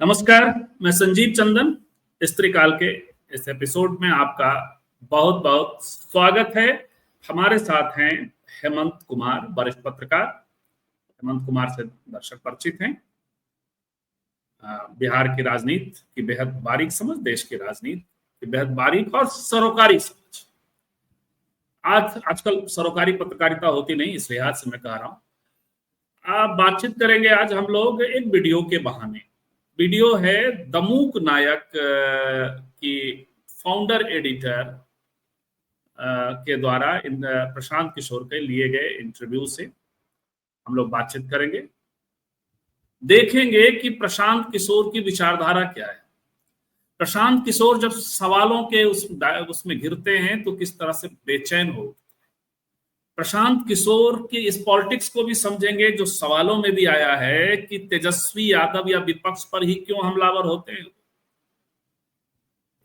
नमस्कार, मैं संजीव चंदन। स्त्री काल के इस एपिसोड में आपका बहुत बहुत स्वागत है। हमारे साथ हैं हेमंत कुमार, वरिष्ठ पत्रकार। हेमंत कुमार से दर्शक परिचित हैं। बिहार की राजनीति की बेहद बारीक समझ, देश की राजनीति की बेहद बारीक और सरोकारी समझ। आजकल सरोकारी पत्रकारिता होती नहीं, इस लिहाज से मैं कह रहा हूं। बातचीत करेंगे आज हम लोग एक वीडियो के बहाने। वीडियो है दमूक नायक की फाउंडर एडिटर के द्वारा प्रशांत किशोर के लिए गए इंटरव्यू से हम लोग बातचीत करेंगे। देखेंगे कि प्रशांत किशोर की विचारधारा क्या है। प्रशांत किशोर जब सवालों के उसमें घिरते हैं तो किस तरह से बेचैन हो। प्रशांत किशोर की इस पॉलिटिक्स को भी समझेंगे जो सवालों में भी आया है कि तेजस्वी यादव या विपक्ष पर ही क्यों हमलावर होते हैं।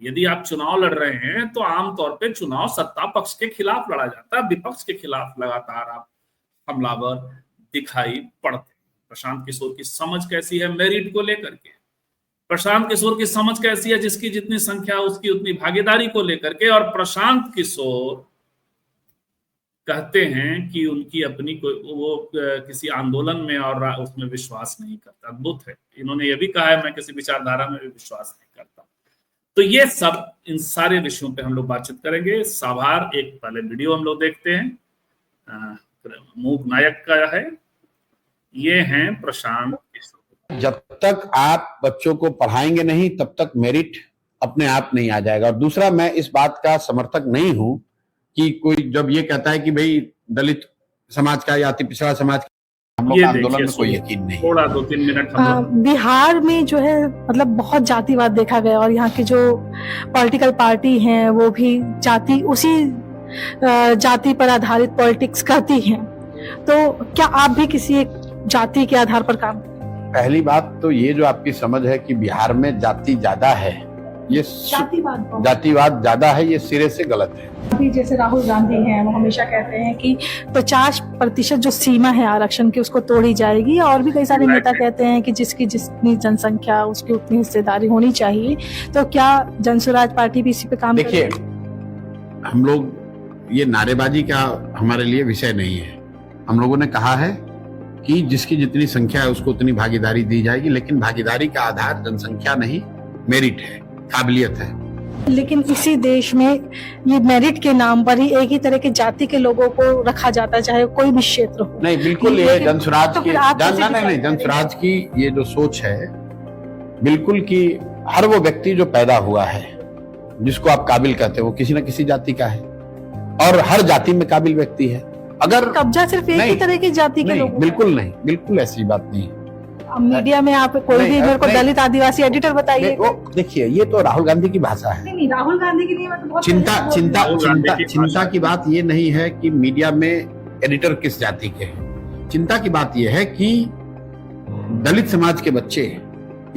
यदि आप चुनाव लड़ रहे हैं तो आमतौर पे चुनाव सत्ता पक्ष के खिलाफ लड़ा जाता है, विपक्ष के खिलाफ लगातार आप हमलावर दिखाई पड़ते हैं। प्रशांत किशोर की समझ कैसी है मेरिट को लेकर के, प्रशांत किशोर की समझ कैसी है जिसकी जितनी संख्या उसकी उतनी भागीदारी को लेकर के। और प्रशांत किशोर कहते हैं कि उनकी अपनी वो किसी आंदोलन में और उसमें विश्वास नहीं करता। अद्भुत है। इन्होंने ये भी कहा है मैं किसी विचारधारा में भी विश्वास नहीं करता। तो ये सब इन सारे विषयों पे हम लोग बातचीत करेंगे। साभार एक पहले वीडियो हम लोग देखते हैं, मूक नायक का है। ये हैं प्रशांत किशोर। जब तक आप बच्चों को पढ़ाएंगे नहीं तब तक मेरिट अपने आप नहीं आ जाएगा। और दूसरा, मैं इस बात का समर्थक नहीं हूं कि कोई जब ये कहता है कि भाई दलित समाज का या अति पिछड़ा समाज का हम लोग आंदोलन में कोई यकीन नहीं। थोड़ा 2-3 मिनट बिहार में जो है मतलब बहुत जातिवाद देखा गया और यहाँ की जो पॉलिटिकल पार्टी हैं वो भी उसी जाति पर आधारित पॉलिटिक्स करती हैं। तो क्या आप भी किसी एक जाति के आधार पर काम? पहली बात तो ये जो आपकी समझ है कि बिहार में जाति ज्यादा है, ये जातिवाद ज्यादा है, ये सिरे से गलत है। अभी जैसे राहुल गांधी हैं, वो हमेशा कहते हैं कि 50% जो सीमा है आरक्षण की उसको तोड़ी जाएगी। और भी कई सारे नेता कहते हैं कि जिसकी जितनी जनसंख्या उसकी उतनी हिस्सेदारी होनी चाहिए। तो क्या जनसुराज पार्टी भी इसी पे काम देखिए, हम लोग ये नारेबाजी का हमारे लिए विषय नहीं है। हम लोगों ने कहा है कि जिसकी जितनी संख्या है उसको उतनी भागीदारी दी जाएगी, लेकिन भागीदारी का आधार जनसंख्या नहीं, मेरिट है, काबिलियत है। लेकिन इसी देश में ये मेरिट के नाम पर ही एक ही तरह के जाति के लोगों को रखा जाता है, चाहे कोई भी क्षेत्र हो। नहीं, बिल्कुल ये जनसुराज की जनसुराज की ये जो सोच है बिल्कुल कि हर वो व्यक्ति जो पैदा हुआ है जिसको आप काबिल कहते हो वो किसी न किसी जाति का है, और हर जाति में काबिल व्यक्ति है। अगर कब्जा सिर्फ एक ही तरह की जाति के लोग, बिल्कुल नहीं, बिल्कुल ऐसी बात नहीं। मीडिया में आप कोई भी मेरे को दलित आदिवासी एडिटर बताइए। देखिए, ये तो राहुल गांधी की भाषा है। नहीं, राहुल गांधी की नहीं, मतलब चिंता की बात ये नहीं है कि मीडिया में एडिटर किस जाति के हैं। चिंता की बात ये है कि दलित समाज के बच्चे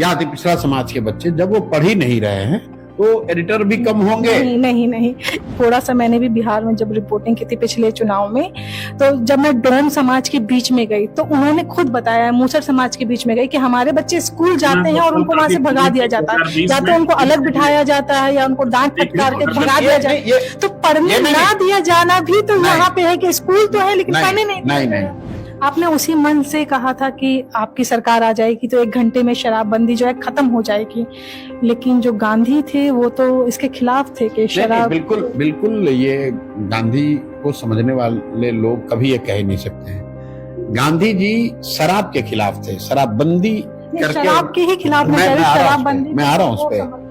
या अति पिछड़ा समाज के बच्चे जब वो पढ़ ही नहीं रहे हैं तो एडिटर भी कम होंगे। नहीं। थोड़ा सा मैंने भी बिहार में जब रिपोर्टिंग की थी पिछले चुनाव में, तो जब मैं डोम समाज के बीच में गई तो उन्होंने खुद बताया, मूसर समाज के बीच में गई, कि हमारे बच्चे स्कूल जाते हैं और उनको वहां से भगा दिया जाता है, या तो उनको अलग बिठाया जाता है या उनको डांट फटकार के भगा दिया जाता है। तो पढ़ने ना दिया जाना भी तो यहाँ पे है कि स्कूल तो है लेकिन पढ़ने नहीं। आपने उसी मन से कहा था कि आपकी सरकार आ जाएगी तो 1 घंटे में शराबबंदी जो है खत्म हो जाएगी, लेकिन जो गांधी थे वो तो इसके खिलाफ थे कि शराब। बिल्कुल ये गांधी को समझने वाले लोग कभी ये कह नहीं सकते हैं। गांधी जी शराब के खिलाफ थे, शराबबंदी करके। शराब के ही खिलाफ शराबबंदी। मैं आ रहा हूँ उस पर।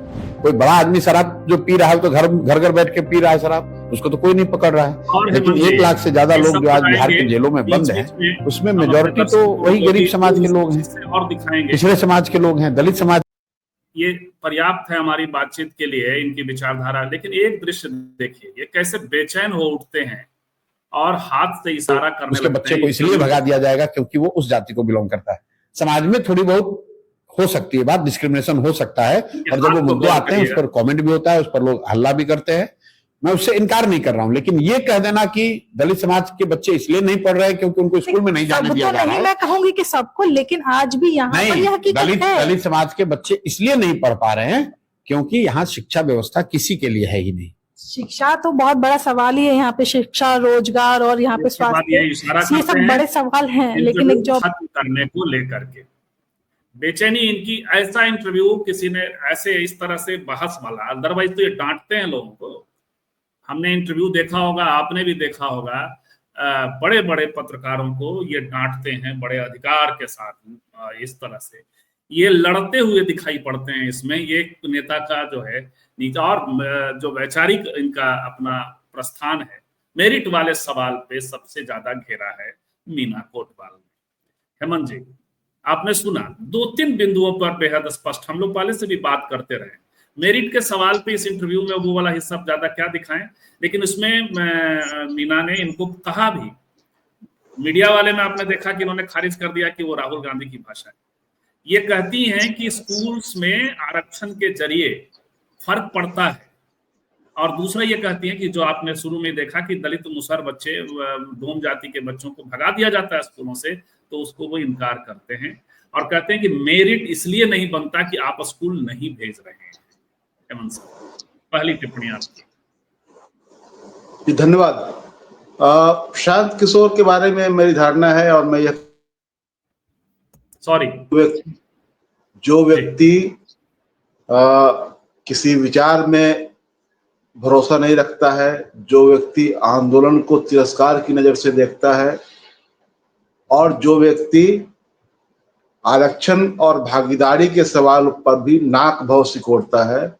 कोई बड़ा आदमी शराब जो पी रहा है तो घर बैठ के पी रहा है शराब, उसको तो कोई नहीं पकड़ रहा है। लेकिन 1 लाख से ज्यादा लोग जो आज बिहार के जेलों में बंद हैं, उसमें मेजोरिटी तो वही गरीब समाज के लोग हैं और दिखाएंगे, पिछड़े समाज के लोग हैं, दलित समाज। ये पर्याप्त है हमारी बातचीत के लिए, इनकी विचारधारा। लेकिन एक दृश्य देखिए, ये कैसे बेचैन हो उठते हैं और हाथ से इशारा करने उसके बच्चे को इसलिए भगा दिया जाएगा क्योंकि वो उस जाति को बिलोंग करता है। समाज में थोड़ी बहुत हो सकती है बात, डिस्क्रिमिनेशन हो सकता है, और जब वो मुद्दे आते हैं उस पर कमेंट भी होता है, उस पर लोग हल्ला भी करते हैं। मैं उससे इनकार नहीं कर रहा हूं, लेकिन ये कह देना कि दलित समाज के बच्चे इसलिए नहीं पढ़ रहे क्योंकि उनको स्कूल में नहीं जाने दिया जा रहा है। मैं कहूंगी कि सबको, लेकिन आज भी यहाँ पर यह हकीकत है। दलित समाज के बच्चे इसलिए नहीं पढ़ पा रहे हैं क्योंकि यहाँ शिक्षा व्यवस्था किसी के लिए है ही नहीं। शिक्षा तो बहुत बड़ा सवाल ही है यहाँ पे, शिक्षा, रोजगार और यहाँ पे स्वास्थ्य, ये सब बड़े सवाल हैं। लेकिन एक जॉब खत्म करने को लेकर के बेचैनी इनकी, ऐसा इंटरव्यू किसी ने ऐसे इस तरह से बहस वाला, अदरवाइज तो ये डांटते हैं लोगों को। हमने इंटरव्यू देखा होगा, आपने भी देखा होगा, बड़े बड़े पत्रकारों को ये डांटते हैं बड़े अधिकार के साथ। इस तरह से ये लड़ते हुए दिखाई पड़ते हैं इसमें। ये नेता का जो है नीचा, और जो वैचारिक इनका अपना प्रस्थान है, मेरिट वाले सवाल पे सबसे ज्यादा घेरा है मीना कोटवाल ने। हेमंत जी, आपने सुना 2-3 बिंदुओं पर बेहद स्पष्ट, हम लोग पहले से भी बात करते रहे। मेरिट के सवाल पे इस इंटरव्यू में वो वाला हिस्सा ज्यादा क्या दिखाएं, लेकिन उसमें मीना ने इनको कहा भी। मीडिया वाले में आपने देखा कि इन्होंने खारिज कर दिया कि वो राहुल गांधी की भाषा है। ये कहती हैं कि स्कूल्स में आरक्षण के जरिए फर्क पड़ता है, और दूसरा ये कहती हैं कि जो आपने शुरू में देखा कि दलित मुसहर बच्चे, डोम जाति के बच्चों को भगा दिया जाता है स्कूलों से, तो उसको वो इनकार करते हैं और कहते हैं कि मेरिट इसलिए नहीं बनता कि आप स्कूल नहीं भेज रहे हैं। हेमंत साहब, पहली टिप्पणी आपकी। धन्यवाद। शांत किशोर के बारे में मेरी धारणा है, और मैं यह जो व्यक्ति किसी विचार में भरोसा नहीं रखता है, जो व्यक्ति आंदोलन को तिरस्कार की नजर से देखता है, और जो व्यक्ति आरक्षण और भागीदारी के सवाल पर भी नाक भौं सिकोड़ता है,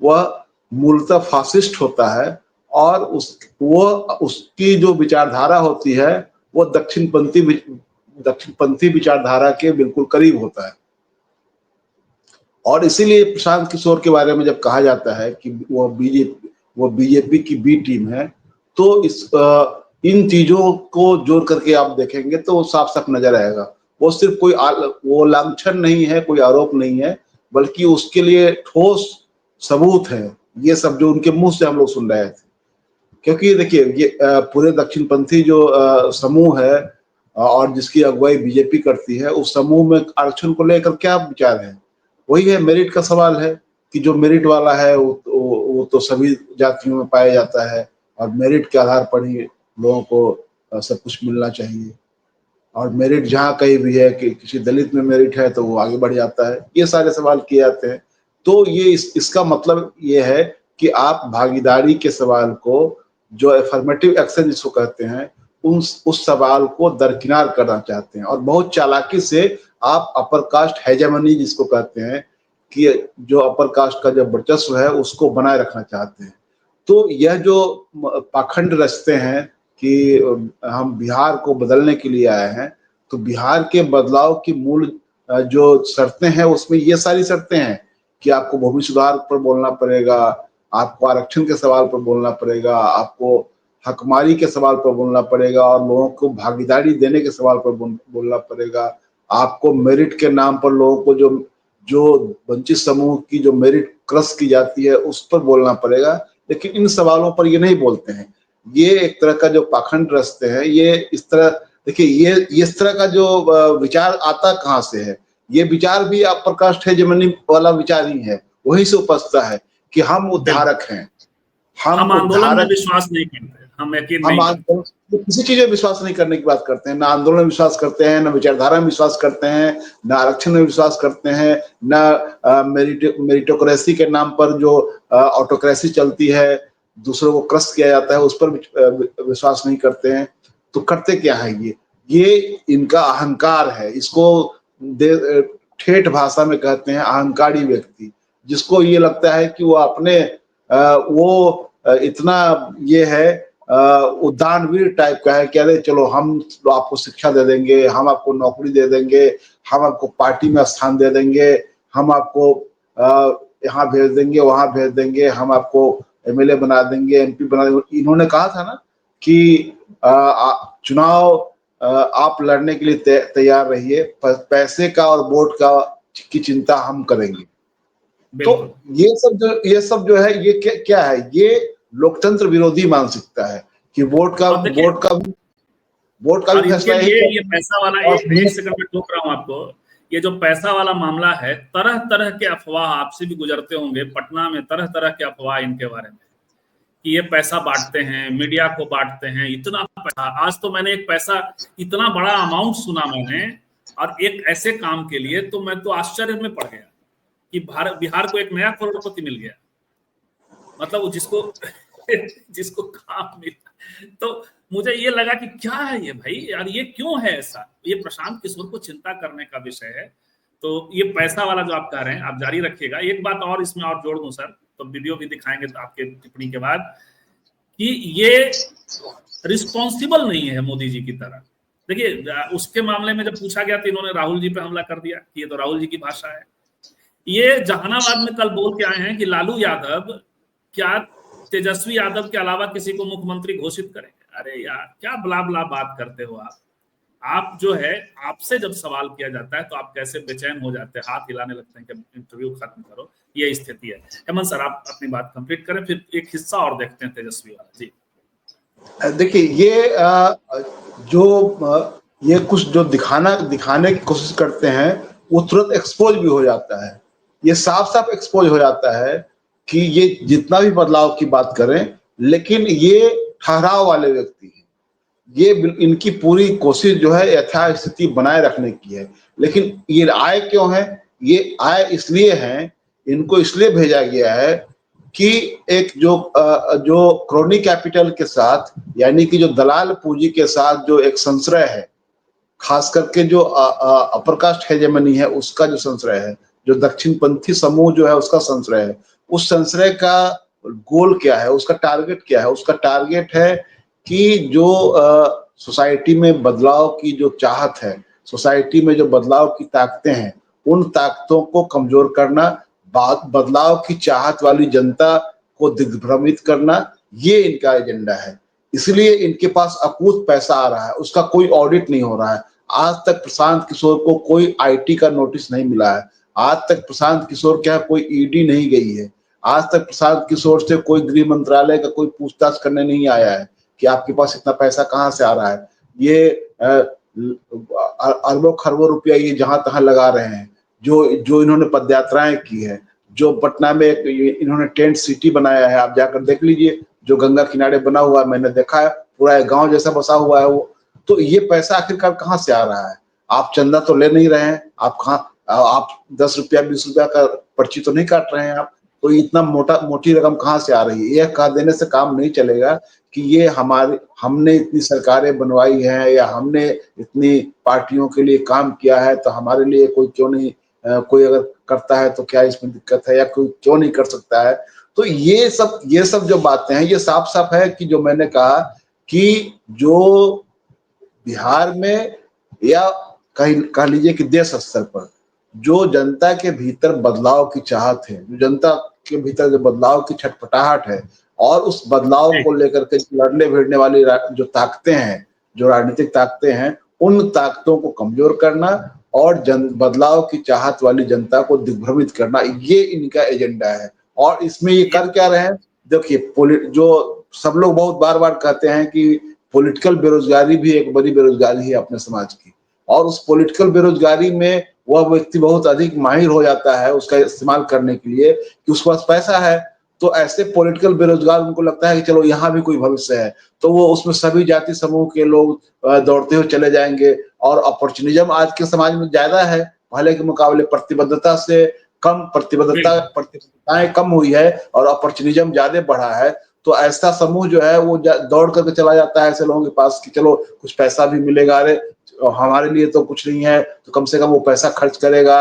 वह मूलतः फासिस्ट होता है। और उसकी जो विचारधारा होती है वो दक्षिणपंथी विचारधारा के बिल्कुल करीब होता है। और इसीलिए प्रशांत किशोर के बारे में जब कहा जाता है कि वो बीजेपी की बी टीम है, तो इन चीजों को जोड़ करके आप देखेंगे तो साफ साफ नजर आएगा। वो सिर्फ कोई वो लांछन नहीं है, कोई आरोप नहीं है, बल्कि उसके लिए ठोस सबूत है ये सब जो उनके मुंह से हम लोग सुन रहे थे। क्योंकि देखिए, ये पूरे दक्षिणपंथी जो समूह है और जिसकी अगुवाई बीजेपी करती है, उस समूह में आरक्षण को लेकर क्या विचार है? वही है, मेरिट का सवाल है कि जो मेरिट वाला है वो तो सभी जातियों में पाया जाता है, और मेरिट के आधार पर ही लोगों को सब कुछ मिलना चाहिए। और मेरिट जहाँ कहीं भी है कि किसी दलित में मेरिट है तो वो आगे बढ़ जाता है, ये सारे सवाल किए जाते हैं। तो ये इसका मतलब ये है कि आप भागीदारी के सवाल को, जो अफर्मेटिव एक्शन जिसको कहते हैं, उस सवाल को दरकिनार करना चाहते हैं, और बहुत चालाकी से आप अपर कास्ट हेजेमनी जिसको कहते हैं, कि जो अपर कास्ट का जो वर्चस्व है उसको बनाए रखना चाहते हैं। तो यह जो पाखंड रचते हैं कि हम बिहार को बदलने के लिए आए हैं, तो बिहार के बदलाव की मूल जो शर्तें हैं उसमें ये सारी शर्तें हैं कि आपको भूमि सुधार पर बोलना पड़ेगा, आपको आरक्षण के सवाल पर बोलना पड़ेगा, आपको हकमारी के सवाल पर बोलना पड़ेगा, और लोगों को भागीदारी देने के सवाल पर बोलना पड़ेगा। आपको मेरिट के नाम पर लोगों को जो वंचित समूह की जो मेरिट क्रश की जाती है उस पर बोलना पड़ेगा। लेकिन इन सवालों पर ये नहीं बोलते हैं। ये एक तरह का जो पाखंड रचते हैं, ये इस तरह, देखिए ये इस तरह का जो विचार आता कहाँ से है? ये विचार भी अपर कास्ट हेजेमनी वाला विचार ही है, वहीं से उपजता है कि हम उद्धारक हैं, हम आंदोलन में विश्वास नहीं करते, हम यकीन नहीं, किसी चीज में विश्वास नहीं करने की बात करते हैं। ना आंदोलन में विश्वास करते हैं, ना विचारधारा में विश्वास करते हैं, ना आरक्षण में विश्वास करते हैं, ना मेरिटोक्रेसी के नाम पर जो ऑटोक्रेसी चलती है, दूसरों को क्रश किया जाता है, उस पर विश्वास नहीं करते हैं। तो करते क्या है? ये इनका अहंकार है। इसको ठेठ भाषा में कहते हैं अहंकारी व्यक्ति, जिसको ये लगता है कि वो अपने वो इतना ये है उद्यानवीर टाइप का है कि अरे चलो हम आपको शिक्षा दे देंगे, हम आपको नौकरी दे देंगे, हम आपको पार्टी में स्थान दे देंगे, हम आपको यहाँ भेज देंगे, वहां भेज देंगे, हम आपको एमएलए बना देंगे, एमपी बना देंगे। इन्होंने कहा था ना कि चुनाव आप लड़ने के लिए तैयार रहिए, पैसे का और वोट का की चिंता हम करेंगे। तो ये सब जो है, ये क्या है? ये लोकतंत्र विरोधी मानसिकता है कि वोट का भी फैसला ये पैसा वाला, एक सेकंड में टोक रहा हूं आपको, ये जो पैसा वाला मामला है, तरह तरह के अफवाह आपसे भी गुजरते होंगे, पटना में तरह तरह के अफवाह इनके बारे में कि ये पैसा बांटते हैं, मीडिया को बांटते हैं, इतना पैसा। आज तो मैंने एक पैसा, इतना बड़ा अमाउंट सुना मैंने, और एक ऐसे काम के लिए, तो मैं तो आश्चर्य में पड़ गया कि बिहार को एक नया करोड़पति मिल गया, मतलब जिसको काम मिला। तो मुझे ये लगा कि क्या है ये भाई यार, ये क्यों है ऐसा? ये प्रशांत किशोर को चिंता करने का विषय है। तो ये पैसा वाला जो आप कह रहे हैं, आप जारी रखिएगा। एक बात और इसमें और जोड़ दूं सर, तो वीडियो भी दिखाएंगे तो आपके टिप्पणी के बाद, कि ये रिस्पॉन्सिबल नहीं है मोदी जी की तरह। देखिए, उसके मामले में जब पूछा गया तो इन्होंने राहुल जी पे हमला कर दिया कि ये तो राहुल जी की भाषा है। ये जहानाबाद में कल बोल के आए हैं कि लालू यादव क्या तेजस्वी यादव के अलावा किसी को मुख्यमंत्री घोषित करेंगे। अरे यार, क्या बला बला बात करते हो आप जो है, आपसे जब सवाल किया जाता है तो आप कैसे बेचैन हो जाते हैं, हाथ हिलाने लगते हैं कि इंटरव्यू खत्म करो। ये स्थिति है। हेमंत सर, आप अपनी बात कंप्लीट करें, फिर एक हिस्सा और देखते हैं तेजस्वी वाला। जी देखिए, ये कुछ जो दिखाने की कोशिश करते हैं, वो तुरंत एक्सपोज भी हो जाता है। ये साफ साफ एक्सपोज हो जाता है कि ये जितना भी बदलाव की बात करें, लेकिन ये ठहराव वाले व्यक्ति हैं। ये इनकी पूरी कोशिश जो है यथास्थिति बनाए रखने की है। लेकिन ये आए क्यों है? ये आए इसलिए हैं, इनको इसलिए भेजा गया है कि एक जो क्रोनी कैपिटल के साथ, यानी कि जो दलाल पूंजी के साथ जो एक संश्रय है, खास करके जो अपर कास्ट हेजेमनी है उसका जो संश्रय है, जो दक्षिणपंथी समूह जो है उसका संश्रय है, उस संश्रय का गोल क्या है, उसका टारगेट क्या है? उसका टारगेट है कि जो सोसाइटी में बदलाव की जो चाहत है, सोसाइटी में जो बदलाव की ताकतें हैं, उन ताकतों को कमजोर करना, बदलाव की चाहत वाली जनता को दिग्भ्रमित करना, ये इनका एजेंडा है। इसलिए इनके पास अकूत पैसा आ रहा है, उसका कोई ऑडिट नहीं हो रहा है। आज तक प्रशांत किशोर को कोई आईटी का नोटिस नहीं मिला है। आज तक प्रशांत किशोर के यहाँ कोई ईडी नहीं गई है। आज तक प्रशांत किशोर से कोई गृह मंत्रालय का कोई पूछताछ करने नहीं आया है कि आपके पास इतना पैसा कहाँ से आ रहा है। ये अरबों खरबों रुपया ये जहां तहां लगा रहे हैं। जो इन्होंने पदयात्राएं की है, जो पटना में इन्होंने टेंट सिटी बनाया है, आप जाकर देख लीजिए, जो गंगा किनारे बना हुआ है, मैंने देखा है, पूरा एक गांव जैसा बसा हुआ है वो। तो ये पैसा आखिरकार कहाँ से आ रहा है? आप चंदा तो ले नहीं रहे हैं, आप 10 रुपया 20 रुपया का पर्ची तो नहीं काट रहे हैं आप, तो इतना मोटी रकम कहाँ से आ रही है? यह कह देने से काम नहीं चलेगा कि ये हमने इतनी सरकारें बनवाई हैं या हमने इतनी पार्टियों के लिए काम किया है, तो हमारे लिए कोई क्यों नहीं, कोई अगर करता है तो क्या इसमें दिक्कत है, या कोई क्यों नहीं कर सकता है? तो ये सब जो बातें हैं, ये साफ साफ है कि जो मैंने कहा कि जो बिहार में या कह लीजिए कि देश स्तर पर जो जनता के भीतर बदलाव की चाहत है, जो जनता के भीतर जो बदलाव की छटपटाहट है, और उस बदलाव को लेकर के लड़ने भिड़ने वाली जो ताकतें हैं, जो राजनीतिक ताकतें हैं, उन ताकतों को कमजोर करना और बदलाव की चाहत वाली जनता को दिग्भ्रमित करना, ये इनका एजेंडा है। और इसमें ये कर क्या रहे हैं? देखिए, जो सब लोग बहुत बार बार कहते हैं कि पॉलिटिकल बेरोजगारी भी एक बड़ी बेरोजगारी है अपने समाज की, और उस पॉलिटिकल बेरोजगारी में वह व्यक्ति बहुत अधिक माहिर हो जाता है उसका इस्तेमाल करने के लिए कि उसके पास पैसा है। तो ऐसे पॉलिटिकल बेरोजगार, उनको लगता है कि चलो यहाँ भी कोई भविष्य है, तो वो उसमें सभी जाति समूह के लोग दौड़ते हुए चले जाएंगे। और अपॉर्चुनिज्म आज के समाज में ज्यादा है, पहले के मुकाबले प्रतिबद्धता से कम, प्रतिबद्धताएं कम हुई है और अपॉर्चुनिज्म ज्यादा बढ़ा है। तो ऐसा समूह जो है वो दौड़ करके चला जाता है ऐसे लोगों के पास कि चलो कुछ पैसा भी मिलेगा, अरे हमारे लिए तो कुछ नहीं है, तो कम से कम वो पैसा खर्च करेगा,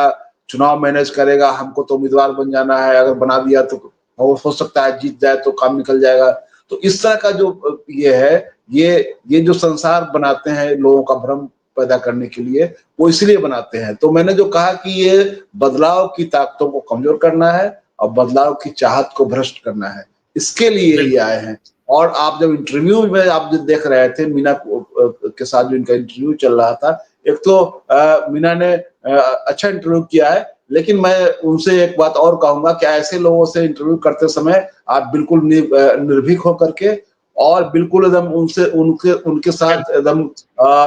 चुनाव मैनेज करेगा, हमको तो उम्मीदवार बन जाना है, अगर बना दिया तो हो सकता है जीत जाए तो काम निकल जाएगा। तो इस तरह का जो ये है, ये जो संसार बनाते हैं लोगों का भ्रम पैदा करने के लिए, वो इसलिए बनाते हैं। तो मैंने जो कहा कि ये बदलाव की ताकतों को कमजोर करना है और बदलाव की चाहत को भ्रष्ट करना है, इसके लिए ये आए हैं। और आप जब इंटरव्यू में आप जो देख रहे थे मीना के साथ जो इनका इंटरव्यू चल रहा था, एक तो मीना ने अच्छा इंटरव्यू किया है, लेकिन मैं उनसे एक बात और कहूंगा कि ऐसे लोगों से इंटरव्यू करते समय आप बिल्कुल निर्भीक होकर के और बिल्कुल एकदम उनसे उनके उनके साथ एकदम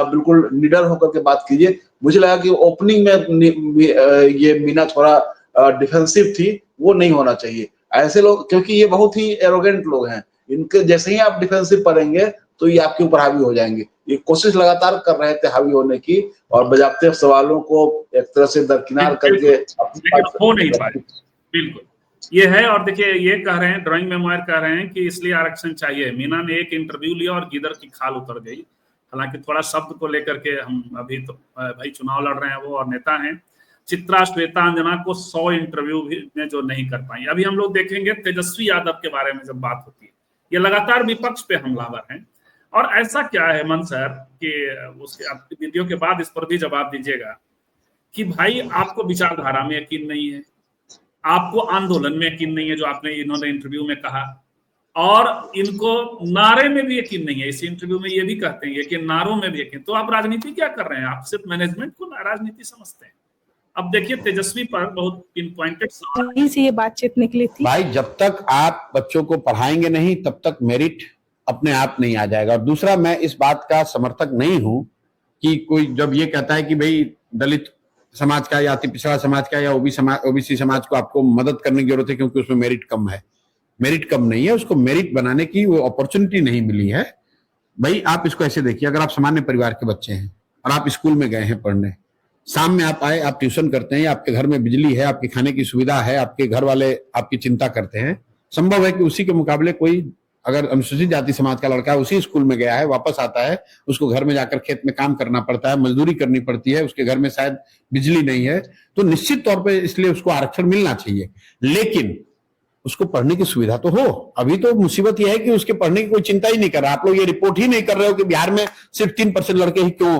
बिल्कुल निडर होकर के बात कीजिए। मुझे लगा कि ओपनिंग में ये मीना थोड़ा डिफेंसिव थी, वो नहीं होना चाहिए। ऐसे लोग, क्योंकि ये बहुत ही एरोगेंट लोग हैं, इनके जैसे ही आप डिफेंसिव पड़ेंगे तो ये आपके ऊपर हावी हो जाएंगे। ये कोशिश लगातार कर रहे थे हावी होने की और बजाते सवालों को एक तरह से दरकिनार करके लेकिन हो नहीं पाए। बिल्कुल ये है। और देखिए ये कह रहे हैं, ड्राइंग मेमोयर कह रहे हैं कि इसलिए आरक्षण चाहिए। मीना ने एक इंटरव्यू लिया और गिदर की खाल उतर गई। हालांकि थोड़ा शब्द को लेकर के हम अभी तो भाई चुनाव लड़ रहे हैं वो और नेता हैं। चित्रा, श्वेता, अंजना को 100 इंटरव्यू भी में जो नहीं कर पाई। अभी हम लोग देखेंगे तेजस्वी यादव के बारे में जब बात होती है, ये लगातार विपक्ष पे हमलावर हैं। और ऐसा क्या है हेमंत सर कि उसके वीडियो के बाद इस पर भी जवाब दीजिएगा कि भाई आपको विचारधारा में यकीन नहीं है, आपको आंदोलन में यकीन नहीं है जो आपने इन्होंने इंटरव्यू में कहा, और इनको नारे में भी यकीन नहीं है। इस इंटरव्यू में ये भी कहते हैं कि नारों में भी यकीन। तो आप राजनीति क्या कर रहे हैं? आप सिर्फ मैनेजमेंट को राजनीति समझते हैं। अब देखिए तेजस्वी पर बहुत पिन पॉइंटेड वहीं से ये बातचीत निकली थी। भाई जब तक आप बच्चों को पढ़ाएंगे नहीं तब तक मेरिट अपने आप नहीं आ जाएगा। और दूसरा, मैं इस बात का समर्थक नहीं हूं कि कोई जब ये कहता है कि भाई दलित समाज का या अति पिछड़ा समाज का या ओबीसी समाज को आपको मदद करने की जरूरत है क्योंकि उसमें मेरिट कम है। मेरिट कम नहीं है, उसको मेरिट बनाने की वो अपॉर्चुनिटी नहीं मिली है। भाई आप इसको ऐसे देखिए, अगर आप सामान्य परिवार के बच्चे हैं और आप स्कूल में गए हैं पढ़ने, शाम में आप आए, आप ट्यूशन करते हैं, आपके घर में बिजली है, आपके खाने की सुविधा है, आपके घर वाले आपकी चिंता करते हैं। संभव है कि उसी के मुकाबले कोई अगर अनुसूचित जाति समाज का लड़का उसी स्कूल में गया है, वापस आता है, उसको घर में जाकर खेत में काम करना पड़ता है, मजदूरी करनी पड़ती है, उसके घर में शायद बिजली नहीं है, तो निश्चित तौर पे इसलिए उसको आरक्षण मिलना चाहिए। लेकिन उसको पढ़ने की सुविधा तो हो। अभी तो मुसीबत यह है कि उसके पढ़ने की कोई चिंता ही नहीं कर रहा। आप लोग ये रिपोर्ट ही नहीं कर रहे हो कि बिहार में सिर्फ 3% लड़के ही क्यों,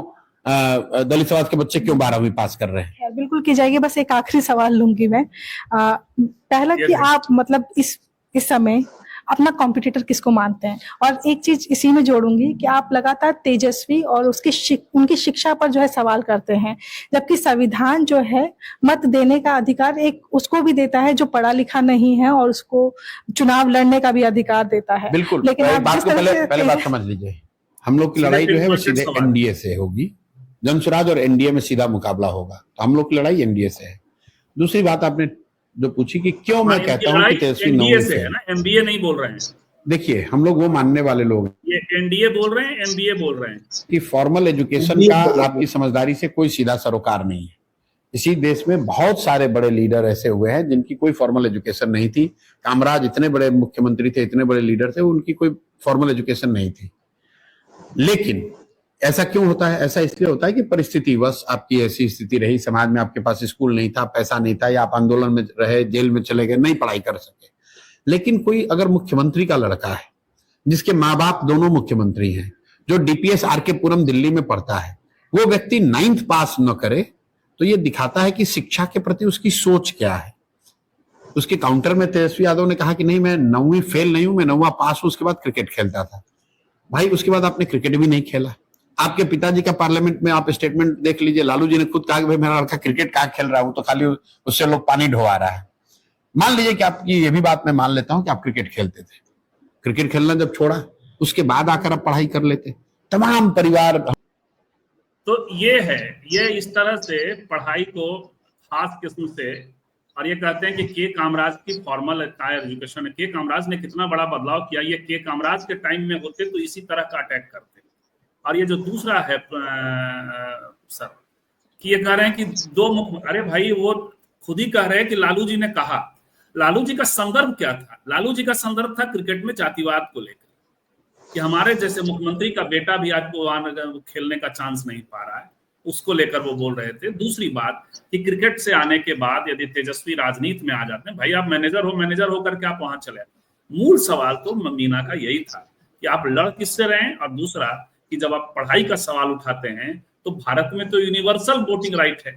दलित समाज के बच्चे क्यों 12वीं पास कर रहे हैं। बिल्कुल की जाएगी। बस एक आखिरी सवाल लूंगी मैं। पहला कि आप मतलब इस समय अपना कॉम्पिटिटर किसको मानते हैं? और एक चीज इसी में जोड़ूंगी कि आप लगातार तेजस्वी और उनकी शिक्षा पर जो है सवाल करते हैं, जबकि संविधान जो है मत देने का अधिकार एक उसको भी देता है जो पढ़ा लिखा नहीं है, और उसको चुनाव लड़ने का भी अधिकार देता है। बिल्कुल, लेकिन आप बात को पहले बात समझ लीजिए। हम लोग की लड़ाई जो है वो सीधे एनडीए से होगी। जनसुराज और एनडीए में सीधा मुकाबला होगा, तो हम लोग की लड़ाई एनडीए से है। दूसरी बात आपने जो पूछी कि क्यों मैं कहता हूं कि तेजस्वी एनडीए से है ना, एमबीए नहीं बोल रहे हैं। देखिए हम लोग वो मानने वाले लोग हैं, ये एनडीए बोल रहे हैं, एमबीए बोल रहे हैं कि फॉर्मल एजुकेशन का आपकी समझदारी से कोई सीधा सरोकार नहीं है। इसी देश में बहुत सारे बड़े लीडर ऐसे हुए हैं जिनकी कोई फॉर्मल एजुकेशन नहीं थी। कामराज इतने बड़े मुख्यमंत्री थे, इतने बड़े लीडर थे, उनकी कोई फॉर्मल एजुकेशन नहीं थी। लेकिन ऐसा क्यों होता है? ऐसा इसलिए होता है कि परिस्थितिवश आपकी ऐसी स्थिति रही, समाज में आपके पास स्कूल नहीं था, पैसा नहीं था, या आप आंदोलन में रहे, जेल में चले गए, नहीं पढ़ाई कर सके। लेकिन कोई अगर मुख्यमंत्री का लड़का है जिसके माँ बाप दोनों मुख्यमंत्री हैं, जो डीपीएस आरके पुरम दिल्ली में पढ़ता है, वो व्यक्ति 9th पास न करे तो ये दिखाता है कि शिक्षा के प्रति उसकी सोच क्या है। उसके काउंटर में तेजस्वी यादव ने कहा कि नहीं मैं 9वीं फेल नहीं हूं, मैं 9वां पास हूं, उसके बाद क्रिकेट खेलता था। भाई उसके बाद आपने क्रिकेट भी नहीं खेला। आपके पिताजी का पार्लियामेंट में आप स्टेटमेंट देख लीजिए, लालू जी ने खुद कहा कि भाई मेरा लड़का क्रिकेट कहाँ खेल रहा है, वो तो खाली उससे लोग पानी ढोवा रहा है। मान लीजिए कि आपकी ये भी बात मैं मान लेता हूं कि आप क्रिकेट खेलते थे, क्रिकेट खेलना जब छोड़ा उसके बाद आकर आप पढ़ाई कर लेते। तमाम परिवार तो ये है, ये इस तरह से पढ़ाई को खास किस्म से, और ये कहते हैं कि के कामराज की फॉर्मल एजुकेशन है। के कामराज ने कितना बड़ा बदलाव किया। ये के कामराज के टाइम में होते तो इसी तरह का अटैक करते। और ये जो दूसरा है सर कि ये कह रहे हैं कि अरे भाई वो खुद ही कह रहे हैं कि लालू जी ने कहा। लालू जी का संदर्भ क्या था? लालू जी का संदर्भ था क्रिकेट में जातिवाद को लेकर, कि हमारे जैसे मुख्यमंत्री का बेटा भी आज खेलने का चांस नहीं पा रहा है, उसको लेकर वो बोल रहे थे। दूसरी बात कि क्रिकेट से आने के बाद यदि तेजस्वी राजनीति में आ जाते हैं, भाई आप मैनेजर होकर के आप वहां चले। मूल सवाल तो मीना का यही था कि आप लड़ किससे रहे हैं, और दूसरा कि जब आप पढ़ाई का सवाल उठाते हैं तो भारत में तो यूनिवर्सल वोटिंग राइट है,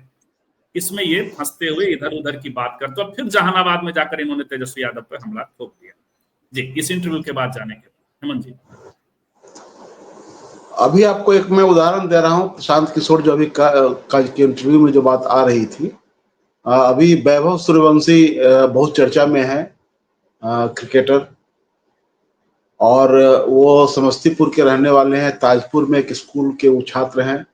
इसमें ये फंसते हुए इधर उधर की बात करते। और फिर जहानाबाद में जाकर इन्होंने तेजस्वी यादव पर हमला ठोक दिया। जी, इस इंटरव्यू के बाद जाने के हेमंत जी, अभी आपको एक मैं उदाहरण दे रहा हूं। प्रशांत किशोर जो अभी का इंटरव्यू में जो बात आ रही थी, अभी वैभव सूर्यवंशी बहुत चर्चा में है, क्रिकेटर, और वो समस्तीपुर के रहने वाले हैं। ताजपुर में एक स्कूल के वो छात्र हैं।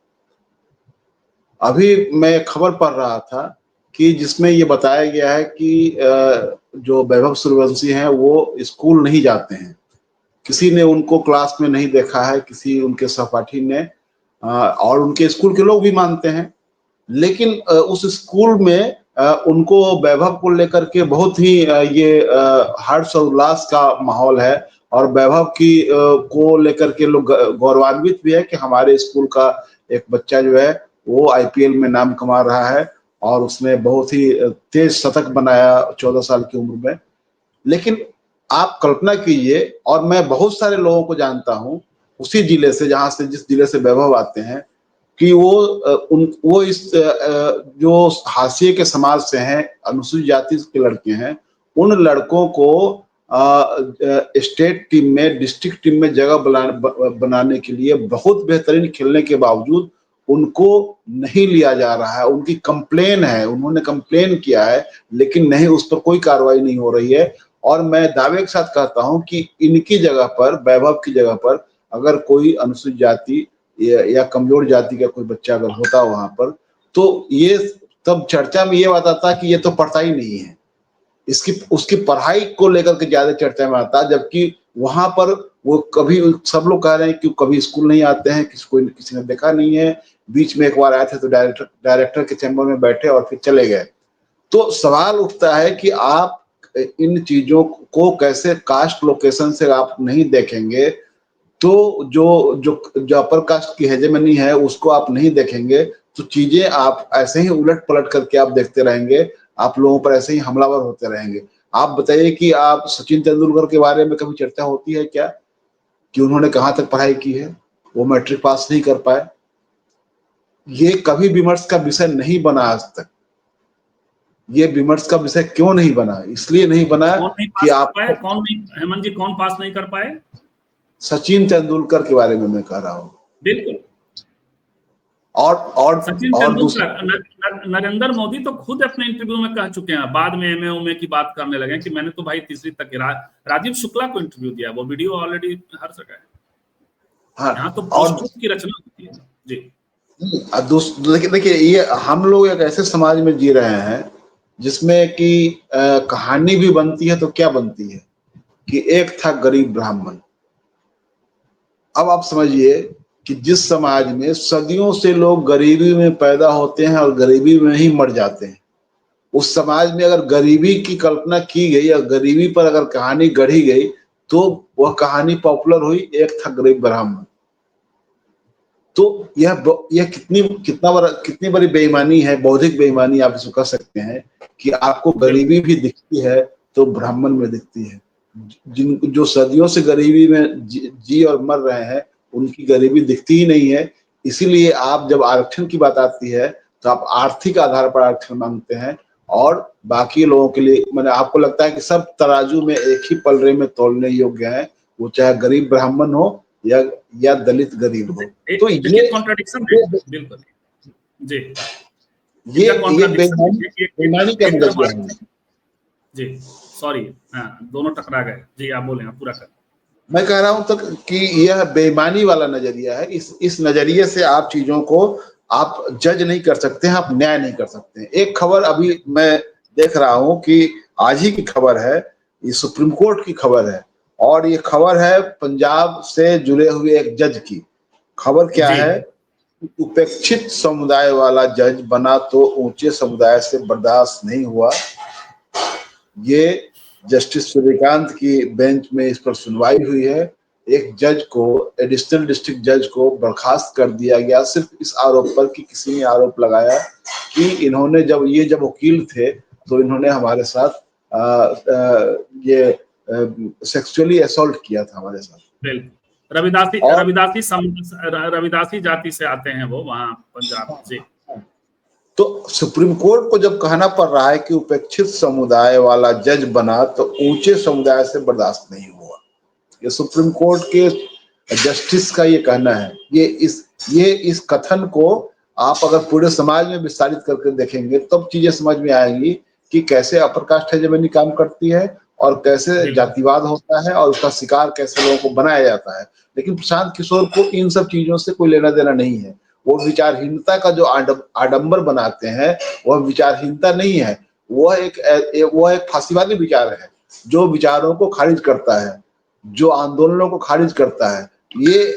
अभी मैं खबर पढ़ रहा था कि जिसमें ये बताया गया है कि जो वैभव सूर्यवंशी हैं वो स्कूल नहीं जाते हैं, किसी ने उनको क्लास में नहीं देखा है, किसी उनके सहपाठी ने, और उनके स्कूल के लोग भी मानते हैं। लेकिन उस स्कूल में उनको वैभव को लेकर के बहुत ही ये हर्ष और उल्लास का माहौल है, और वैभव की को लेकर के लोग गौरवान्वित भी है कि हमारे स्कूल का एक बच्चा जो है वो आईपीएल में नाम कमा रहा है, और उसने बहुत ही तेज शतक बनाया 14 साल की उम्र में। लेकिन आप कल्पना कीजिए, और मैं बहुत सारे लोगों को जानता हूं उसी जिले से, जहां से जिस जिले से वैभव आते हैं, कि वो इस जो हाशिए के समाज से हैं, अनुसूचित जाति के लड़के हैं, उन लड़कों को स्टेट टीम में, डिस्ट्रिक्ट टीम में जगह बनाने के लिए बहुत बेहतरीन खेलने के बावजूद उनको नहीं लिया जा रहा है। उनकी कंप्लेन है, उन्होंने कंप्लेन किया है, लेकिन नहीं, उस पर कोई कार्रवाई नहीं हो रही है। और मैं दावे के साथ कहता हूं कि इनकी जगह पर, वैभव की जगह पर, अगर कोई अनुसूचित जाति या कमजोर जाति का कोई बच्चा अगर होता वहां पर, तो ये तब चर्चा में ये बात आता कि ये तो पढ़ता ही नहीं है, इसकी उसकी पढ़ाई को लेकर के ज्यादा चर्चा में आता। जबकि वहां पर वो कभी, सब लोग कह रहे हैं कि कभी स्कूल नहीं आते हैं, किसी ने देखा नहीं है। बीच में एक बार आए थे तो डायरेक्टर के चैम्बर में बैठे और फिर चले गए। तो सवाल उठता है कि आप इन चीजों को कैसे, कास्ट लोकेशन से आप नहीं देखेंगे तो जो अपर कास्ट की हेजेमनी है उसको आप नहीं देखेंगे, तो चीजें आप ऐसे ही उलट पलट करके आप देखते रहेंगे, आप लोगों पर ऐसे ही हमलावर होते रहेंगे। आप बताइए कि आप सचिन तेंदुलकर के बारे में कभी चर्चा होती है क्या, कि उन्होंने कहां तक पढ़ाई की है, वो मैट्रिक पास नहीं कर पाए? ये कभी विमर्श का विषय नहीं बना आज तक। ये विमर्श का विषय क्यों नहीं बना? इसलिए नहीं बना कि आप, कौन नहीं, हेमंत जी, कौन पास नहीं कर पाए? सचिन तेंदुलकर के बारे में मैं कह रहा हूं। बिल्कुल। और सचिन तेंदुलकर, नरेंद्र मोदी तो खुद अपने इंटरव्यू में कह चुके हैं, बाद में एमए की बात करने लगे कि मैंने तो भाई तीसरी तक राजीव शुक्ला को इंटरव्यू दिया, वो वीडियो ऑलरेडी हर जगह है। हाँ, यहाँ तो पोस्ट की रचना होती है जी। लेकिन देखिए, ये हम लोग एक ऐसे समाज में जी रहे हैं जिसमें कि कहानी भी बनती है तो क्या बनती है कि एक था गरीब ब्राह्मण। अब आप समझिए कि जिस समाज में सदियों से लोग गरीबी में पैदा होते हैं और गरीबी में ही मर जाते हैं, उस समाज में अगर गरीबी की कल्पना की गई और गरीबी पर अगर कहानी गढ़ी गई तो वह कहानी पॉपुलर हुई, एक था गरीब ब्राह्मण। तो यह कितनी बड़ी बेईमानी है, बौद्धिक बेईमानी आप इसको कह सकते हैं, कि आपको गरीबी भी दिखती है तो ब्राह्मण में दिखती है। जो सदियों से गरीबी में जी और मर रहे हैं, उनकी गरीबी दिखती ही नहीं है। इसीलिए आप जब आरक्षण की बात आती है तो आप आर्थिक आधार पर आरक्षण मांगते हैं, और बाकी लोगों के लिए, मैंने आपको लगता है कि सब तराजू में एक ही पलड़े में तोलने योग्य है, वो चाहे गरीब ब्राह्मण हो या दलित गरीब हो। तो ये कॉन्ट्रडिक्शन है। बिल्कुल जी, ये बेईमानी का नजरिया है जी। सॉरी, हाँ, दोनों टकरा गए जी, आप बोले, आप पूरा कर। मैं कह रहा हूं तक कि यह बेईमानी वाला नजरिया है। इस नजरिए से आप चीजों को आप जज नहीं कर सकते हैं, आप न्याय नहीं कर सकते हैं। एक खबर अभी मैं देख रहा हूं कि आज ही की खबर है, ये सुप्रीम कोर्ट की खबर है, और ये खबर है पंजाब से जुड़े हुए एक जज की। खबर क्या है? उपेक्षित समुदाय वाला जज बना तो ऊंचे समुदाय से बर्दाश्त नहीं हुआ। ये जस्टिस सूर्यकांत की बेंच में इस पर सुनवाई हुई है। एक जज को, एडिशनल डिस्ट्रिक्ट जज को बर्खास्त कर दिया गया, सिर्फ इस आरोप पर कि किसी ने आरोप लगाया कि इन्होंने जब वकील थे तो इन्होंने हमारे साथ ये सेक्सुअली असॉल्ट किया था हमारे साथ। बिल्कुल, रविदासी जाति से आते हैं वो, वहाँ पंजाब से। तो सुप्रीम कोर्ट को जब कहना पड़ रहा है कि उपेक्षित समुदाय वाला जज बना तो ऊंचे समुदाय से बर्दाश्त नहीं हुआ, ये सुप्रीम कोर्ट के जस्टिस का ये कहना है। ये इस कथन को आप अगर पूरे समाज में विस्तारित करके देखेंगे तब चीजें समझ में आएंगी कि कैसे अपर कास्ट हेजेमनी काम करती है और कैसे जातिवाद होता है और उसका शिकार कैसे लोगों को बनाया जाता है। लेकिन प्रशांत किशोर को इन सब चीजों से कोई लेना देना नहीं है। वो विचारहीनता का जो आडंबर बनाते हैं वह विचारहीनता नहीं है, वह एक फांसीवादी विचार है जो विचारों को खारिज करता है, जो आंदोलनों को खारिज करता है। ये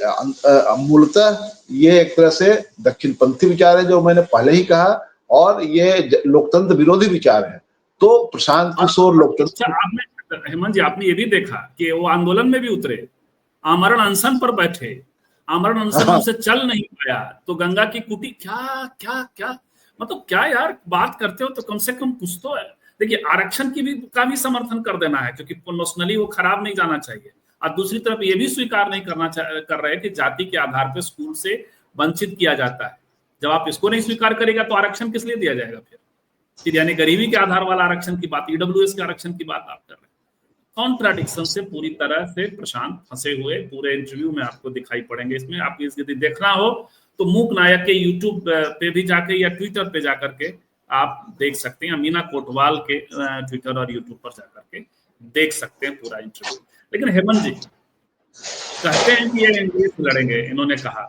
मूलतः ये एक तरह से दक्षिणपंथी विचार है जो मैंने पहले ही कहा, और ये लोकतंत्र विरोधी विचार है। तो प्रशांत किशोर लोकतंत्र। आपने हेमंत जी, आपने ये भी देखा कि वो आंदोलन में भी उतरे, आमरण अनशन पर बैठे, आमरण अनशन उनसे चल नहीं पाया, तो गंगा की कुटी क्या क्या क्या, मतलब क्या यार बात करते हो तो कम से कम कुछ तो है। देखिए, आरक्षण का भी समर्थन कर देना है क्योंकि नोशनली वो खराब नहीं जाना चाहिए, और दूसरी तरफ ये भी स्वीकार नहीं कर रहे कि जाति के आधार पर स्कूल से वंचित किया जाता है। जब आप इसको नहीं स्वीकार करेगा तो आरक्षण किस लिए दिया जाएगा फिर यानी गरीबी के आधार वाला आरक्षण की बात, ईडब्ल्यूएस के आरक्षण की बात आप कर रहे हैं। कॉन्ट्राडिक्शन से पूरी तरह से प्रशांत फंसे हुए पूरे इंटरव्यू में आपको दिखाई पड़ेंगे। इसमें आपको यदि देखना हो तो मूक नायक के यूट्यूब पे भी जाके या ट्विटर पे जाकर के आप देख सकते हैं, अमीना कोटवाल के ट्विटर और यूट्यूब पर जाकर के देख सकते हैं पूरा इंटरव्यू। लेकिन हेमंत जी कहते हैं कि ये एनडीए से लड़ेंगे, इन्होंने कहा,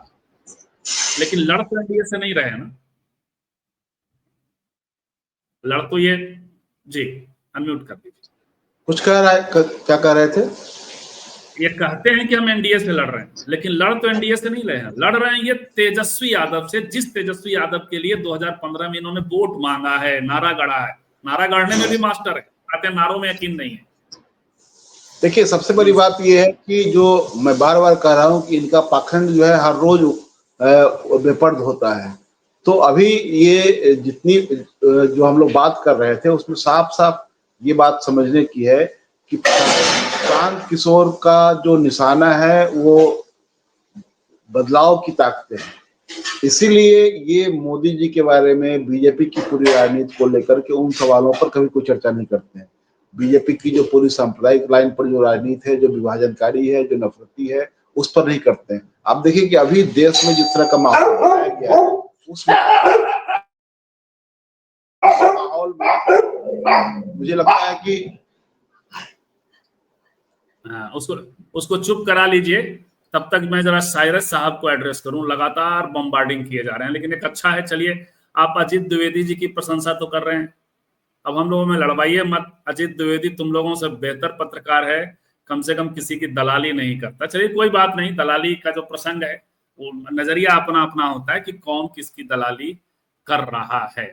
लेकिन लड़ तो एनडीए से नहीं रहे ना, लड़ तो ये जी अनम्यूट कर दीजिए। कुछ कह रहा है, क्या कह रहे थे? ये कहते हैं कि हम एनडीए से लड़ रहे हैं, लेकिन लड़ तो एनडीए से नहीं रहे हैं, लड़ रहे हैं ये तेजस्वी यादव से, जिस तेजस्वी यादव के लिए 2015 में इन्होंने वोट मांगा है, नारा गढ़ा है। नारा गढ़ने में भी मास्टर है, कहते नारों में यकीन नहीं है। देखिए, सबसे बड़ी बात यह है कि जो मैं बार बार कह रहा हूं कि इनका पाखंड जो है हर रोज बेपर्द होता है। तो अभी ये जितनी जो हम लोग बात कर रहे थे उसमें साफ साफ ये बात समझने की है कि प्रशांत किशोर का जो निशाना है वो बदलाव की ताकतें हैं। इसीलिए ये मोदी जी के बारे में, बीजेपी की पूरी राजनीति को लेकर के उन सवालों पर कभी कोई चर्चा नहीं करते हैं। बीजेपी की जो पूरी सांप्रदायिक लाइन पर जो राजनीति है, जो विभाजनकारी है, जो नफरती है, उस पर नहीं करते हैं। आप देखिए कि अभी देश में जिस तरह का माहौल बनाया गया है, उस माहौल में मुझे लगता है कि उसको चुप करा लीजिए, तब तक मैं जरा साइरस साहब को एड्रेस करूं। लगातार बम्बार्डिंग किए जा रहे हैं, लेकिन एक अच्छा है, चलिए आप अजीत द्विवेदी जी की प्रशंसा तो कर रहे हैं, अब हम लोगों में लड़वाइए मत। अजीत द्विवेदी तुम लोगों से बेहतर पत्रकार है, कम से कम किसी की दलाली नहीं करता। चलिए कोई बात नहीं, दलाली का जो प्रसंग है वो नजरिया अपना अपना होता है कि कौन किसकी दलाली कर रहा है।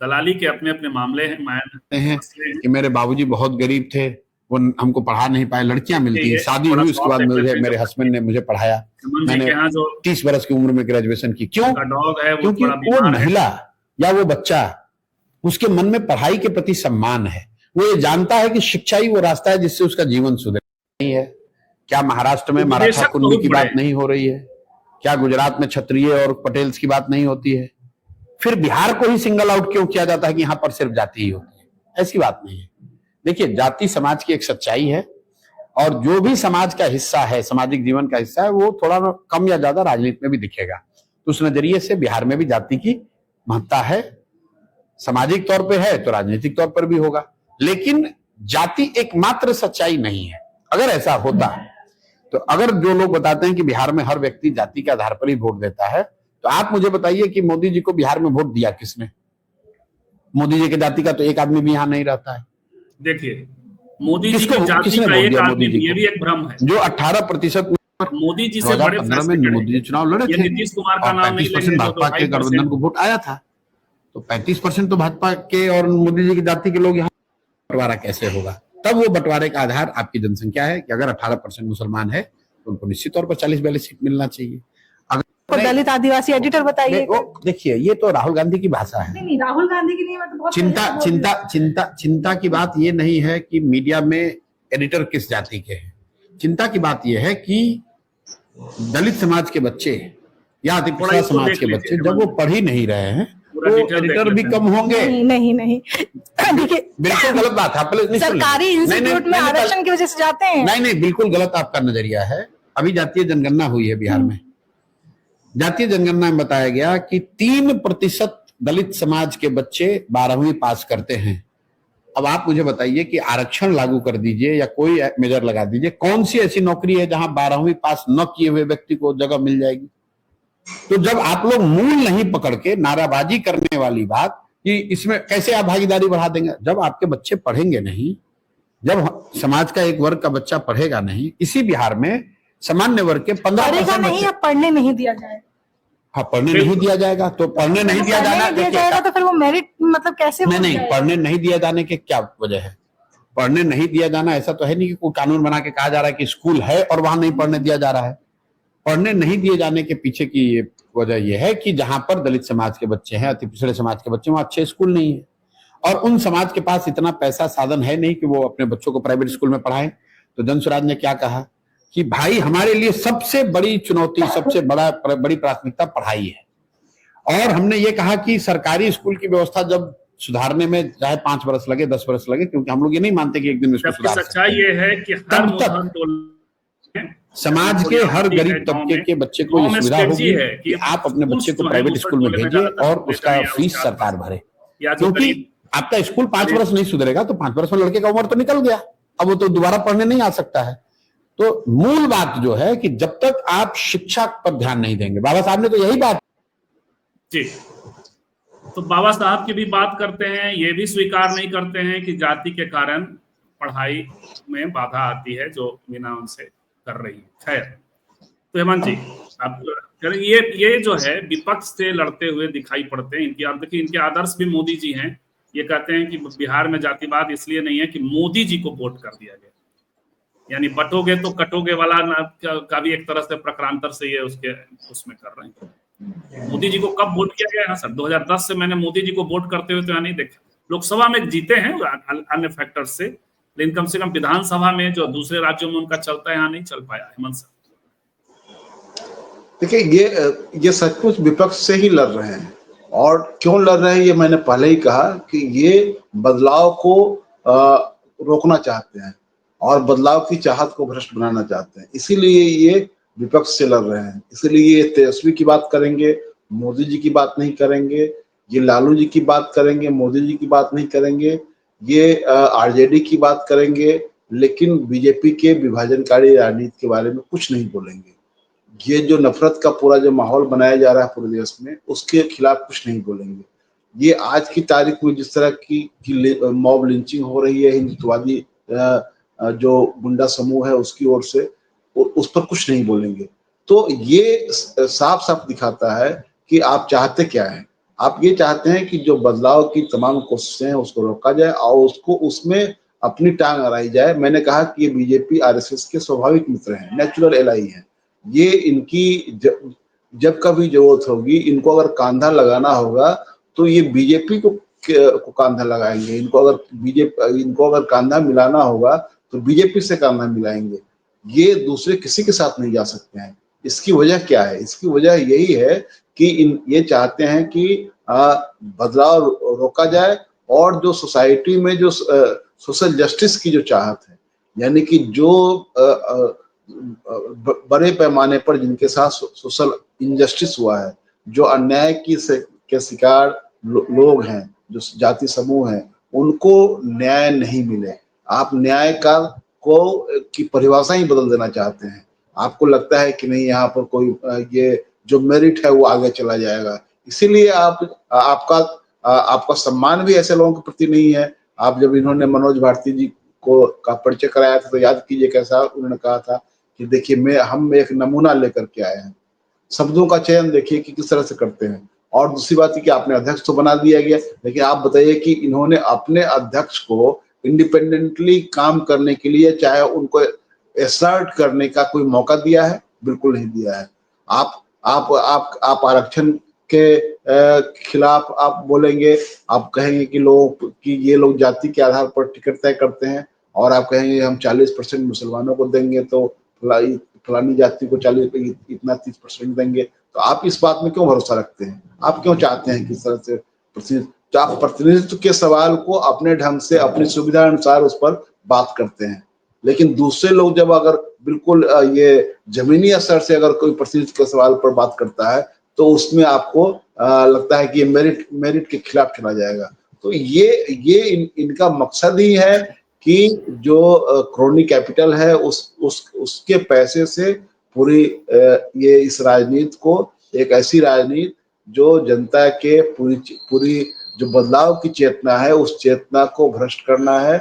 दलाली के अपने अपने मामले हैं कि मेरे बाबूजी बहुत गरीब थे, वो हमको पढ़ा नहीं पाए, लड़कियां मिलती है, शादी हुई, उसके बाद मेरे हस्बैंड ने मुझे पढ़ाया, मैंने 30 वर्ष की उम्र में ग्रेजुएशन की। क्यों? क्योंकि वो महिला या वो बच्चा, उसके मन में पढ़ाई के प्रति सम्मान है, वो ये जानता है कि शिक्षा ही वो रास्ता है जिससे उसका जीवन सुधरे। नहीं है क्या महाराष्ट्र में मराठा कुंडी की बात नहीं हो रही है? क्या गुजरात में क्षत्रिय और पटेल्स की बात नहीं होती है? फिर बिहार को ही सिंगल आउट क्यों किया जाता है कि यहाँ पर सिर्फ जाति ही होती है? ऐसी बात नहीं है। देखिए, जाति समाज की एक सच्चाई है, और जो भी समाज का हिस्सा है, सामाजिक जीवन का हिस्सा है, वो थोड़ा कम या ज्यादा राजनीति में भी दिखेगा। तो उस नजरिए से बिहार में भी जाति की महत्ता है, सामाजिक तौर पे है तो राजनीतिक तौर पर भी होगा। लेकिन जाति एकमात्र सच्चाई नहीं है। अगर ऐसा होता तो अगर जो लोग बताते हैं कि बिहार में हर व्यक्ति जाति के आधार पर ही वोट देता है, तो आप मुझे बताइए कि मोदी जी को बिहार में वोट दिया किसने? मोदी जी की जाति का तो एक आदमी भी यहाँ नहीं रहता है। देखिए, मोदी जी को किसने वोट दिया? मोदी जी, ये भी एक भ्रम है। जो 18% मोदी जी से बड़े फैसले में मोदी जी चुनाव लड़े थे, नीतीश कुमार का नाम नहीं लेंगे, भाजपा के गठबंधन को वोट आया था, तो 35% तो भाजपा के और मोदी जी की जाति के लोग यहाँ, बंटवारा कैसे होगा? तब वो बंटवारे का आधार आपकी जनसंख्या है कि अगर 18% मुसलमान है तो उनको निश्चित तौर पर 40-42 सीट मिलना चाहिए। अगर दलित आदिवासी एडिटर बताइए। देखिए, ये तो राहुल गांधी की भाषा है। नहीं, राहुल गांधी की नहीं, मैं तो बहुत चिंता की बात ये नहीं है कि मीडिया में एडिटर किस जाति के हैं। चिंता की बात यह है कि दलित समाज के बच्चे या अति पिछड़ा समाज के बच्चे जब वो पढ़ ही नहीं रहे हैं तो एडिटर भी कम होंगे। नहीं देखिए, बिल्कुल गलत बात है। सरकारी इंस्टीट्यूट में आरक्षण की वजह से जाते हैं। नहीं, बिल्कुल गलत आपका नजरिया है। अभी जातीय जनगणना हुई है बिहार में, जातीय जनगणना में बताया गया कि 3% दलित समाज के बच्चे 12वीं पास करते हैं। अब आप मुझे बताइए कि आरक्षण लागू कर दीजिए या कोई मेजर लगा दीजिए, कौन सी ऐसी नौकरी है जहां 12वीं पास न किए हुए व्यक्ति को जगह मिल जाएगी? तो जब आप लोग मूल नहीं पकड़ के नाराबाजी करने वाली बात कि इसमें कैसे आप भागीदारी बढ़ा देंगे, जब आपके बच्चे पढ़ेंगे नहीं, जब समाज का एक वर्ग का बच्चा पढ़ेगा नहीं, इसी बिहार में सामान्य वर्ग के 15% नहीं, अब पढ़ने नहीं दिया जाएगा। हाँ, पढ़ने नहीं दिया जाएगा तो पढ़ने नहीं दिया जाएगा तो फिर वो मेरिट मतलब कैसे? नहीं, पढ़ने नहीं दिया जाने के क्या वजह है? पढ़ने नहीं दिया जाना ऐसा तो है नहीं कि कोई कानून बना के कहा जा रहा है कि स्कूल है और वहां नहीं पढ़ने दिया जा रहा है। पढ़ने नहीं दिए जाने के पीछे की ये वजह यह है कि जहां पर दलित समाज के बच्चे हैं, अति पिछड़े समाज के बच्चे, वहां अच्छे स्कूल नहीं है और उन समाज के पास इतना पैसा साधन है नहीं कि वो अपने बच्चों को प्राइवेट स्कूल में पढ़ाएं। तो जनसुराज ने क्या कहा कि भाई हमारे लिए सबसे बड़ी चुनौती, सबसे बड़ी प्राथमिकता पढ़ाई है। और हमने ये कहा कि सरकारी स्कूल की व्यवस्था जब सुधारने में चाहे 5 वर्ष लगे, 10 वर्ष लगे, क्योंकि हम लोग ये नहीं मानते कि एक दिन उसको सुधार सकते हैं। सच्चाई ये है कि तब तक समाज के हर गरीब तबके के बच्चे को ये सुविधा होगी कि आप अपने बच्चे को प्राइवेट स्कूल में भेजिए और उसका फीस सरकार भरे, क्योंकि आपका स्कूल 5 वर्ष नहीं सुधरेगा तो 5 वर्ष में लड़के का उम्र तो निकल गया, अब वो तो दोबारा पढ़ने नहीं आ सकता है। तो मूल बात जो है कि जब तक आप शिक्षा पर ध्यान नहीं देंगे, बाबा साहब ने तो यही बात जी, तो बाबा साहब की भी बात करते हैं, ये भी स्वीकार नहीं करते हैं कि जाति के कारण पढ़ाई में बाधा आती है जो बिना उनसे कर रही है। खैर, तो हेमंत जी आप ये जो है विपक्ष से लड़ते हुए दिखाई पड़ते हैं। इनकी आप देखिए, इनके आदर्श भी मोदी जी हैं। ये कहते हैं कि बिहार में जातिवाद इसलिए नहीं है कि मोदी जी को वोट कर दिया गया, यानी बटोगे तो कटोगे वाला का भी एक तरह से प्रक्रांतर से ये उसमें कर रहे हैं। मोदी जी को कब वोट किया गया है सर? 2010 से मैंने मोदी जी को वोट करते हुए तो यहाँ नहीं देखा। लोकसभा में जीते हैं अन्य फैक्टर से, लेकिन कम से कम विधानसभा में जो दूसरे राज्यों में उनका चलता है, यहाँ नहीं चल पाया। हेमंत सर देखिए, ये सचमुच विपक्ष से ही लड़ रहे हैं। और क्यों लड़ रहे हैं ये मैंने पहले ही कहा कि ये बदलाव को रोकना चाहते हैं और बदलाव की चाहत को भ्रष्ट बनाना चाहते हैं, इसीलिए ये विपक्ष से लड़ रहे हैं। इसीलिए ये तेजस्वी की बात करेंगे, मोदी जी की बात नहीं करेंगे, ये लालू जी की बात करेंगे, मोदी जी की बात नहीं करेंगे, ये आरजेडी की बात करेंगे, लेकिन बीजेपी के विभाजनकारी राजनीति के बारे में कुछ नहीं बोलेंगे। ये जो नफरत का पूरा जो माहौल बनाया जा रहा है पूरे देश में, उसके खिलाफ कुछ नहीं बोलेंगे। ये आज की तारीख में जिस तरह की मॉब लिंचिंग हो रही है हिंदुत्ववादी जो गुंडा समूह है उसकी ओर से, उस पर कुछ नहीं बोलेंगे। तो ये साफ साफ दिखाता है कि आप चाहते क्या हैं। आप ये चाहते हैं कि जो बदलाव की तमाम कोशिशें हैं उसको रोका जाए और उसको उसमें अपनी टांग अड़ाई जाए। मैंने कहा कि ये बीजेपी आरएसएस के स्वाभाविक मित्र हैं, नेचुरल एलाई हैं। ये इनकी जब कभी जरूरत होगी, इनको अगर कांधा लगाना होगा तो ये बीजेपी को कांधा लगाएंगे। इनको अगर कांधा मिलाना होगा तो बीजेपी से कांधा मिलाएंगे। ये दूसरे किसी के साथ नहीं जा सकते हैं। इसकी वजह क्या है? इसकी वजह यही है कि ये चाहते हैं कि बदलाव रोका जाए और जो सोसाइटी में जो सोशल जस्टिस की जो चाहत है, यानी कि जो बड़े पैमाने पर जिनके साथ सोशल इनजस्टिस हुआ है, जो अन्याय के शिकार लोग हैं, जो जाति समूह हैं, उनको न्याय नहीं मिले। आप न्याय की परिभाषा ही बदल देना चाहते हैं। आपको लगता है कि नहीं, यहाँ पर कोई ये जो मेरिट है वो आगे चला जाएगा, इसीलिए आपका सम्मान भी ऐसे लोगों के प्रति नहीं है। आप जब इन्होंने मनोज भारती जी का परिचय कराया था तो याद कीजिए कैसा उन्होंने कहा था कि देखिए हम एक नमूना लेकर के आए हैं। शब्दों का चयन देखिए कि किस तरह से करते हैं। और दूसरी बात है कि आपने अध्यक्ष तो बना दिया गया, लेकिन आप बताइए कि इन्होंने अपने अध्यक्ष को इंडिपेंडेंटली काम करने के लिए चाहे उनको एसर्ट करने का कोई मौका दिया है? बिल्कुल नहीं दिया है। आप आरक्षण के खिलाफ आप बोलेंगे, आप कहेंगे कि ये लोग जाति के आधार पर टिकट तय करते हैं और आप कहेंगे हम 40% मुसलमानों को देंगे तो फलानी जाति को 30% देंगे। तो आप इस बात में क्यों भरोसा रखते हैं? आप क्यों चाहते हैं कि इस तरह से आप प्रतिनिधित्व के सवाल को अपने ढंग से अपनी सुविधा अनुसार उस पर बात करते हैं, लेकिन दूसरे लोग जब अगर बिल्कुल ये जमीनी स्तर से अगर कोई प्रतिनिधि के सवाल पर बात करता है तो उसमें आपको लगता है कि ये मेरिट के खिलाफ चला जाएगा। तो ये इनका मकसद ही है कि जो क्रोनी कैपिटल है उसके पैसे से पूरी ये इस राजनीति को, एक ऐसी राजनीति जो जनता के पूरी जो बदलाव की चेतना है उस चेतना को भ्रष्ट करना है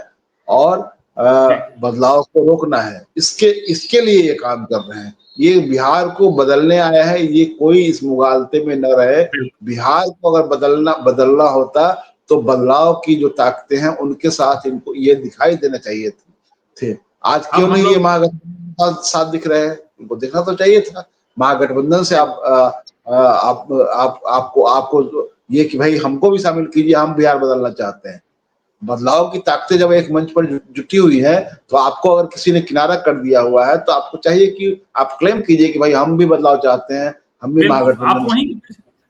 और बदलाव को रोकना है। इसके लिए ये काम कर रहे हैं। ये बिहार को बदलने आया है, ये कोई इस मुगालते में न रहे। बिहार को अगर बदलना होता तो बदलाव की जो ताकतें हैं उनके साथ इनको ये दिखाई देना चाहिए थे। आज क्यों नहीं ये महागठबंधन साथ दिख रहे हैं? इनको देखना तो चाहिए था। महागठबंधन से आपको ये कि भाई हमको भी शामिल कीजिए, हम बिहार बदलना चाहते हैं। बदलाव की ताकतें जब एक मंच पर जुटी हुई है तो आपको अगर किसी ने किनारा कर दिया हुआ है तो आपको चाहिए कि आप क्लेम कीजिए कि भाई हम भी बदलाव चाहते हैं, हम भी महागठबंधन।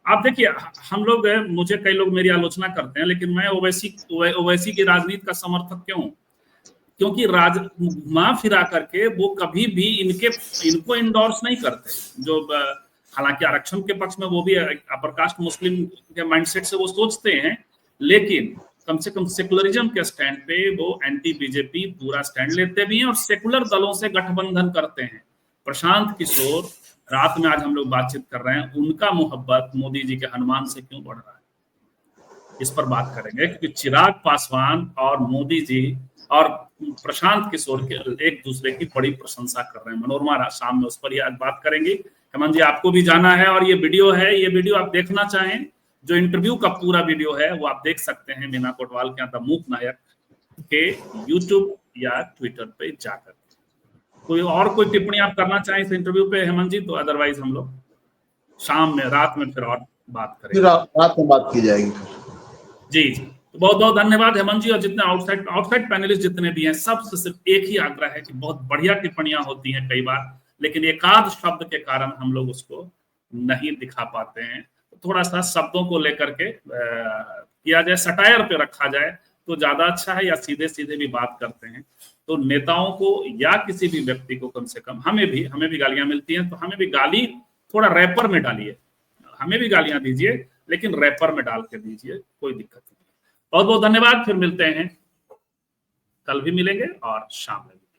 आप देखिए, हम लोग, मुझे कई लोग मेरी आलोचना करते हैं, लेकिन मैं ओवैसी की राजनीति का समर्थक क्यों? क्योंकि घुमा फिरा करके वो कभी भी इनको इंडोर्स नहीं करते। जो हालांकि आरक्षण के पक्ष में वो भी अपर कास्ट मुस्लिम के माइंडसेट से वो सोचते हैं, लेकिन कम से कम सेकुलरिज्म के स्टैंड पे वो एंटी बीजेपी पूरा स्टैंड लेते भी हैं और सेकुलर दलों से गठबंधन करते हैं। प्रशांत किशोर, रात में आज हम लोग बातचीत कर रहे हैं, उनका मोहब्बत मोदी जी के हनुमान से क्यों बढ़ रहा है, इस पर बात करेंगे। क्योंकि चिराग पासवान और मोदी जी और प्रशांत किशोर के एक दूसरे की बड़ी प्रशंसा कर रहे हैं। मनोरमा शाम में उस पर ही आज बात करेंगे। हेमंत जी, आपको भी जाना है और ये वीडियो है, ये वीडियो आप देखना चाहें, जो इंटरव्यू का पूरा वीडियो है वो आप देख सकते हैं मीना कोटवाल के द मूक नायक के यूट्यूब या ट्विटर पे जाकर। कोई टिप्पणी आप करना चाहें इस इंटरव्यू पे हेमंत जी? तो अदरवाइज हम लोग शाम में, रात में फिर और बात करेंगे। रात में बात की जाएगी। जी जी, तो बहुत बहुत धन्यवाद हेमंत जी। और जितने आउटसाइड पैनलिस्ट जितने भी हैं, सबसे सिर्फ एक ही आग्रह है कि बहुत बढ़िया टिप्पणियां होती हैं कई बार, लेकिन एकाध शब्द के कारण हम लोग उसको नहीं दिखा पाते हैं। तो थोड़ा सा शब्दों को लेकर के किया जाए, सटायर पे रखा जाए तो ज्यादा अच्छा है। या सीधे सीधे भी बात करते हैं तो नेताओं को या किसी भी व्यक्ति को, कम से कम हमें भी गालियां मिलती हैं, तो हमें भी गाली थोड़ा रैपर में डालिए। हमें भी गालियां दीजिए, लेकिन रैपर में डाल के दीजिए, कोई दिक्कत नहीं। बहुत बहुत धन्यवाद। फिर मिलते हैं, कल भी मिलेंगे और शाम में भी।